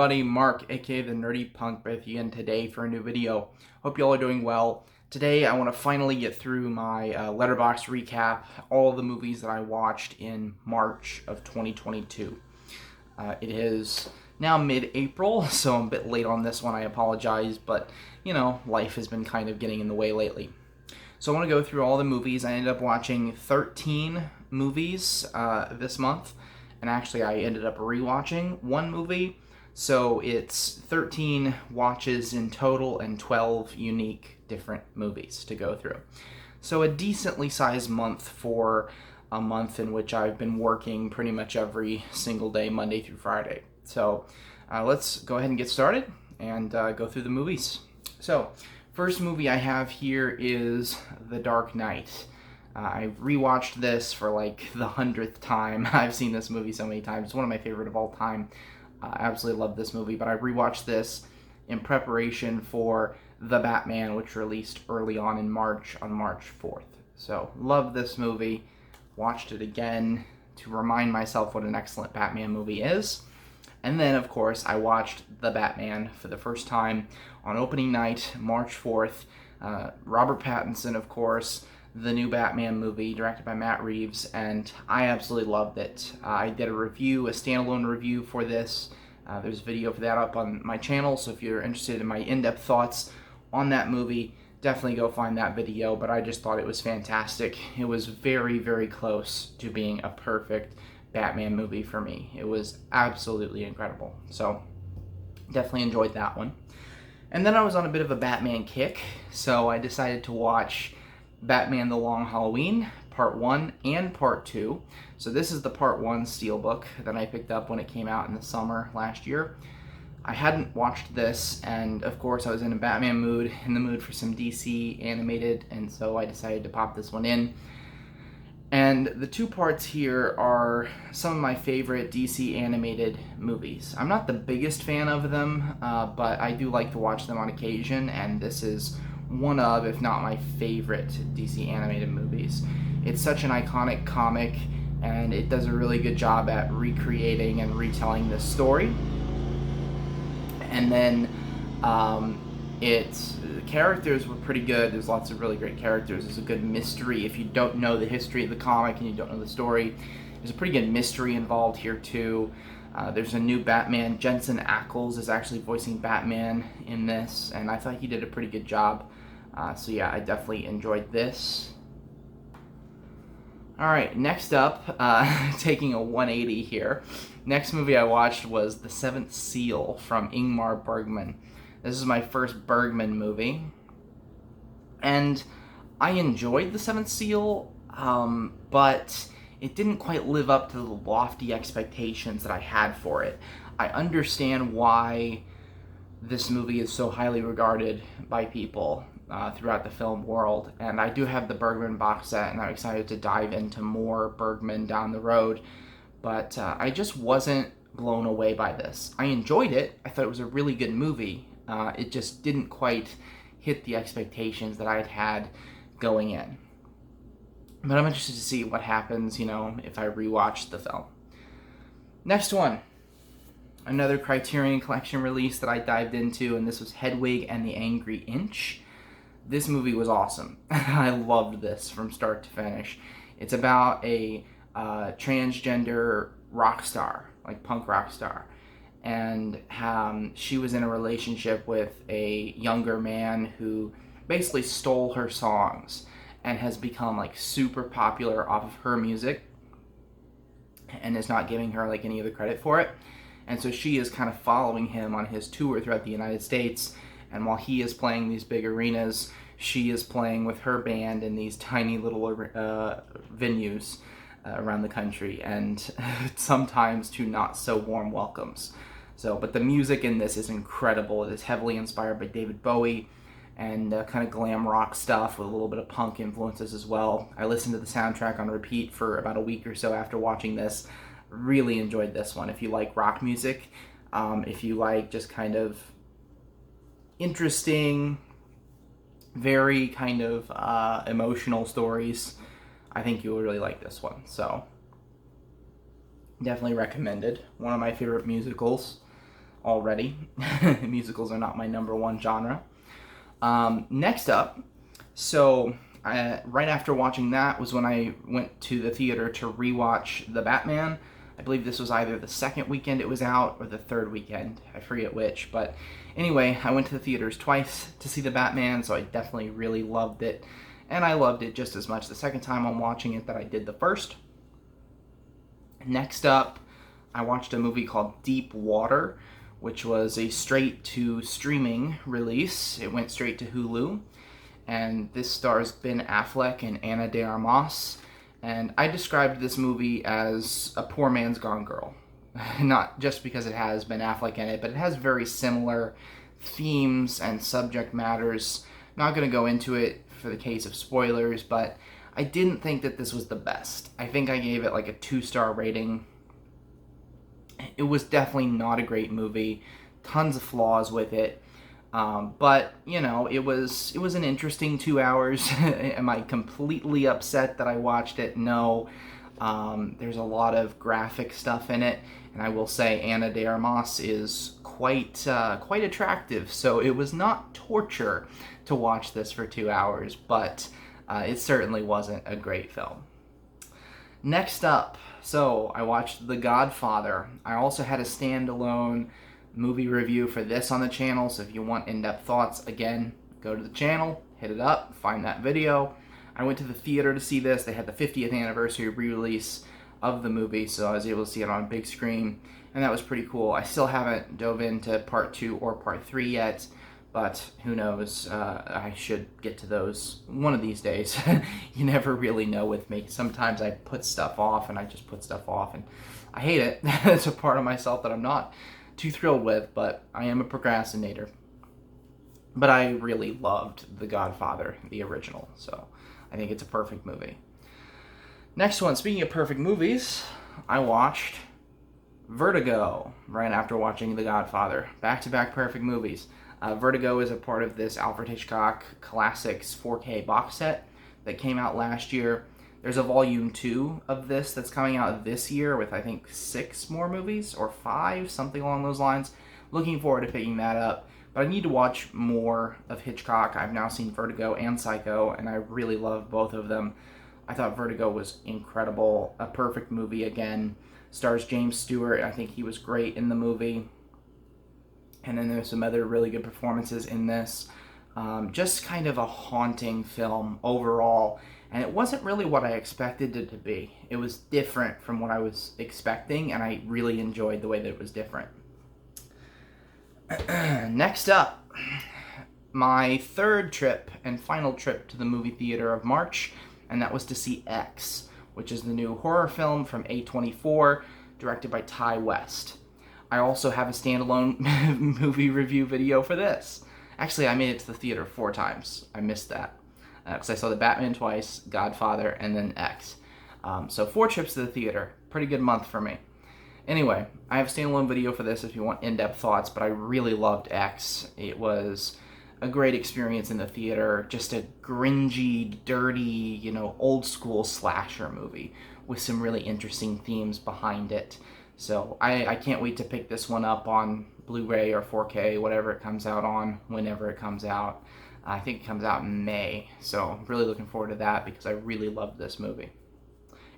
everybody, Mark, aka the Nerdy Punk, with you again today for a new video. Hope you all are doing well. Today I want to finally get through my Letterboxd recap, all the movies that I watched in March of 2022. It is now mid-April, so I'm a bit late on this one, I apologize, but you know, life has been kind of getting in the way lately. So I want to go through all the movies. I ended up watching 13 movies this month. And actually, I ended up rewatching one movie, so it's 13 watches in total and 12 unique different movies to go through. So a decently sized month for a month in which I've been working pretty much every single day, Monday through Friday. So let's go ahead and get started and go through the movies. So first movie I have here is The Dark Knight. I've rewatched this for like the 100th time. I've seen this movie so many times. It's one of my favorite of all time. I absolutely love this movie, but I rewatched this in preparation for The Batman, which released early on in March, on March 4th. So, love this movie. Watched it again to remind myself what an excellent Batman movie is. And then, of course, I watched The Batman for the first time on opening night, March 4th. Robert Pattinson, of course, the new Batman movie directed by Matt Reeves, and I absolutely loved it. I did a review, a standalone review for this. There's a video for that up on my channel, so if you're interested in my in-depth thoughts on that movie, definitely go find that video, but I just thought it was fantastic. It was very, very close to being a perfect Batman movie for me. It was absolutely incredible. So, definitely enjoyed that one. And then I was on a bit of a Batman kick, so I decided to watch Batman The Long Halloween, Part 1 and Part 2. So this is the Part 1 Steelbook that I picked up when it came out in the summer last year. I hadn't watched this, and of course I was in a Batman mood, in the mood for some DC animated, and so I decided to pop this one in. And the two parts here are some of my favorite DC animated movies. I'm not the biggest fan of them, but I do like to watch them on occasion, and this is one of, if not my favorite, DC animated movies. It's such an iconic comic, and it does a really good job at recreating and retelling this story. And then the characters were pretty good. There's lots of really great characters. There's a good mystery. If you don't know the history of the comic and you don't know the story, there's a pretty good mystery involved here too. There's a new Batman. Jensen Ackles is actually voicing Batman in this, and I thought he did a pretty good job. So yeah, I definitely enjoyed this. Alright, next up, taking a 180 here. Next movie I watched was The Seventh Seal from Ingmar Bergman. This is my first Bergman movie. And I enjoyed The Seventh Seal, but it didn't quite live up to the lofty expectations that I had for it. I understand why this movie is so highly regarded by people throughout the film world, and I do have the Bergman box set, and I'm excited to dive into more Bergman down the road, but I just wasn't blown away by this. I enjoyed it. I thought it was a really good movie. It just didn't quite hit the expectations that I had going in. But I'm interested to see what happens, you know, if I rewatch the film. Next one. Another Criterion Collection release that I dived into, and this was Hedwig and the Angry Inch. This movie was awesome. I loved this from start to finish. It's about a transgender rock star, like punk rock star, and she was in a relationship with a younger man who basically stole her songs and has become like super popular off of her music and is not giving her like any of the credit for it. And so she is kind of following him on his tour throughout the United States. And while he is playing these big arenas, she is playing with her band in these tiny little venues around the country, and sometimes to not so warm welcomes. So, but the music in this is incredible. It is heavily inspired by David Bowie and kind of glam rock stuff with a little bit of punk influences as well. I listened to the soundtrack on repeat for about a week or so after watching this. Really enjoyed this one. If you like rock music, if you like just kind of interesting, very kind of emotional stories, I think you will really like this one. So definitely recommended. One of my favorite musicals already. Musicals are not my number one genre. Next up, so right after watching that was when I went to the theater to rewatch The Batman. I believe this was either the second weekend it was out or the third weekend. I forget which. But anyway, I went to the theaters twice to see The Batman, so I definitely really loved it. And I loved it just as much the second time I'm watching it that I did the first. Next up, I watched a movie called Deep Water, which was a straight-to-streaming release. It went straight to Hulu. And this stars Ben Affleck and Ana de Armas. And I described this movie as a poor man's Gone Girl. Not just because it has Ben Affleck in it, but it has very similar themes and subject matters. Not going to go into it for the case of spoilers, but I didn't think that this was the best. I think I gave it like a 2-star rating. It was definitely not a great movie. Tons of flaws with it. But, you know, it was an interesting 2 hours. Am I completely upset that I watched it? No. There's a lot of graphic stuff in it, and I will say Ana de Armas is quite attractive, so it was not torture to watch this for 2 hours, but it certainly wasn't a great film. Next up, so I watched The Godfather. I also had a standalone movie review for this on the channel, so if you want in-depth thoughts, again, go to the channel, hit it up, find that video. I went to the theater to see this. They had the 50th anniversary re-release of the movie, so I was able to see it on a big screen, and that was pretty cool. I still haven't dove into part 2 or part 3 yet, but who knows, I should get to those one of these days. You never really know with me. Sometimes I put stuff off, and I just put stuff off, and I hate it. It's a part of myself that I'm not too thrilled with, but I am a procrastinator. But I really loved The Godfather, the original, so I think it's a perfect movie. Next one, speaking of perfect movies, I watched Vertigo right after watching The Godfather. Back-to-back perfect movies. Vertigo is a part of this Alfred Hitchcock Classics 4K box set that came out last year. There's a volume 2 of this that's coming out this year with, I think, 6 more movies, or 5, something along those lines. Looking forward to picking that up. But I need to watch more of Hitchcock. I've now seen Vertigo and Psycho, and I really love both of them. I thought Vertigo was incredible. A perfect movie again. Stars James Stewart. I think he was great in the movie. And then there's some other really good performances in this. Just kind of a haunting film overall. And it wasn't really what I expected it to be. It was different from what I was expecting, and I really enjoyed the way that it was different. Next up, my third trip and final trip to the movie theater of March, and that was to see X, which is the new horror film from A24, directed by Ty West. I also have a standalone movie review video for this. Actually, I made it to the theater 4 times. I missed that. Because I saw The Batman twice, Godfather, and then X. So 4 trips to the theater. Pretty good month for me. Anyway, I have a standalone video for this if you want in-depth thoughts, but I really loved X. It was a great experience in the theater. Just a gringy, dirty, old-school slasher movie with some really interesting themes behind it. So I can't wait to pick this one up on Blu-ray or 4K, whatever it comes out on, whenever it comes out. I think it comes out in May, so I'm really looking forward to that because I really loved this movie.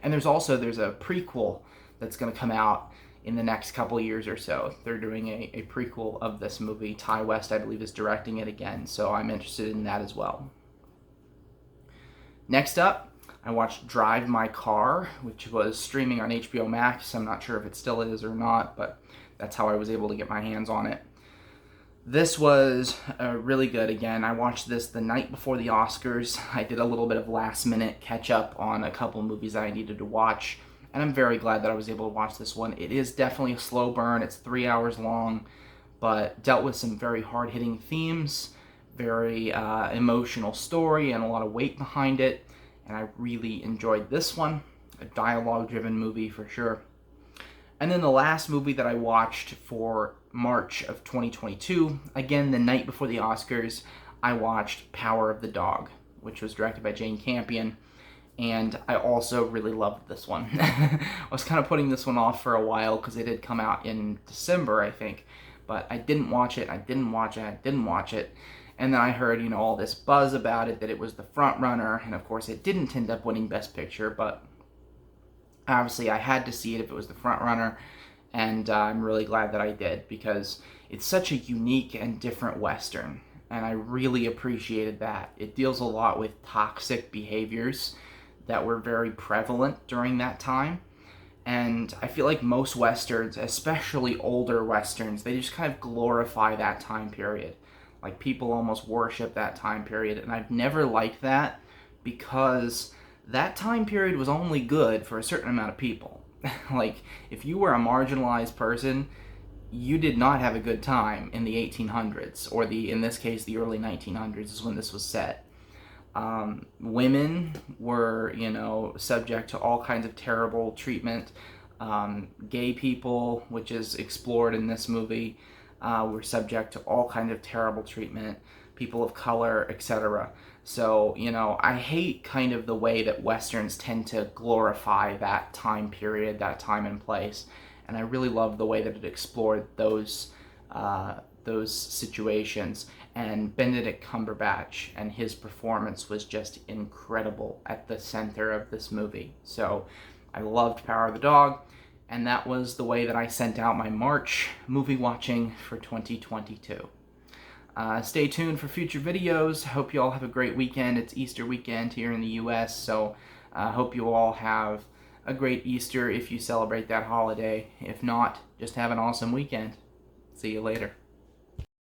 And there's a prequel that's going to come out in the next couple years or so. They're doing a prequel of this movie. Ty West, I believe, is directing it again, so I'm interested in that as well. Next up, I watched Drive My Car, which was streaming on HBO Max. I'm not sure if it still is or not, but that's how I was able to get my hands on it. This was really good. Again, I watched this the night before the Oscars. I did a little bit of last-minute catch-up on a couple movies that I needed to watch, and I'm very glad that I was able to watch this one. It is definitely a slow burn. It's 3 hours long, but dealt with some very hard-hitting themes, very emotional story, and a lot of weight behind it, and I really enjoyed this one. A dialogue-driven movie for sure. And then the last movie that I watched for March of 2022, again the night before the Oscars, I watched Power of the Dog, which was directed by Jane Campion, and I also really loved this one. I was kind of putting this one off for a while because it had come out in December, I think, but I didn't watch it. I didn't watch it. And then I heard, all this buzz about it, that it was the front runner, and of course it didn't end up winning Best Picture, but obviously I had to see it if it was the front runner, and I'm really glad that I did, because it's such a unique and different Western, and I really appreciated that. It deals a lot with toxic behaviors that were very prevalent during that time, and I feel like most Westerns, especially older Westerns, they just kind of glorify that time period. Like, people almost worship that time period, and I've never liked that, because that time period was only good for a certain amount of people. Like, if you were a marginalized person, you did not have a good time in the 1800s, or in this case, the early 1900s is when this was set. Women were, subject to all kinds of terrible treatment. Gay people, which is explored in this movie, were subject to all kinds of terrible treatment. People of color, etc. So, I hate kind of the way that Westerns tend to glorify that time period, that time and place. And I really love the way that it explored those situations. And Benedict Cumberbatch and his performance was just incredible at the center of this movie. So I loved Power of the Dog, and that was the way that I sent out my March movie watching for 2022. Stay tuned for future videos. Hope you all have a great weekend. It's Easter weekend here in the US, so I hope you all have a great Easter if you celebrate that holiday. If not, just have an awesome weekend. See you later.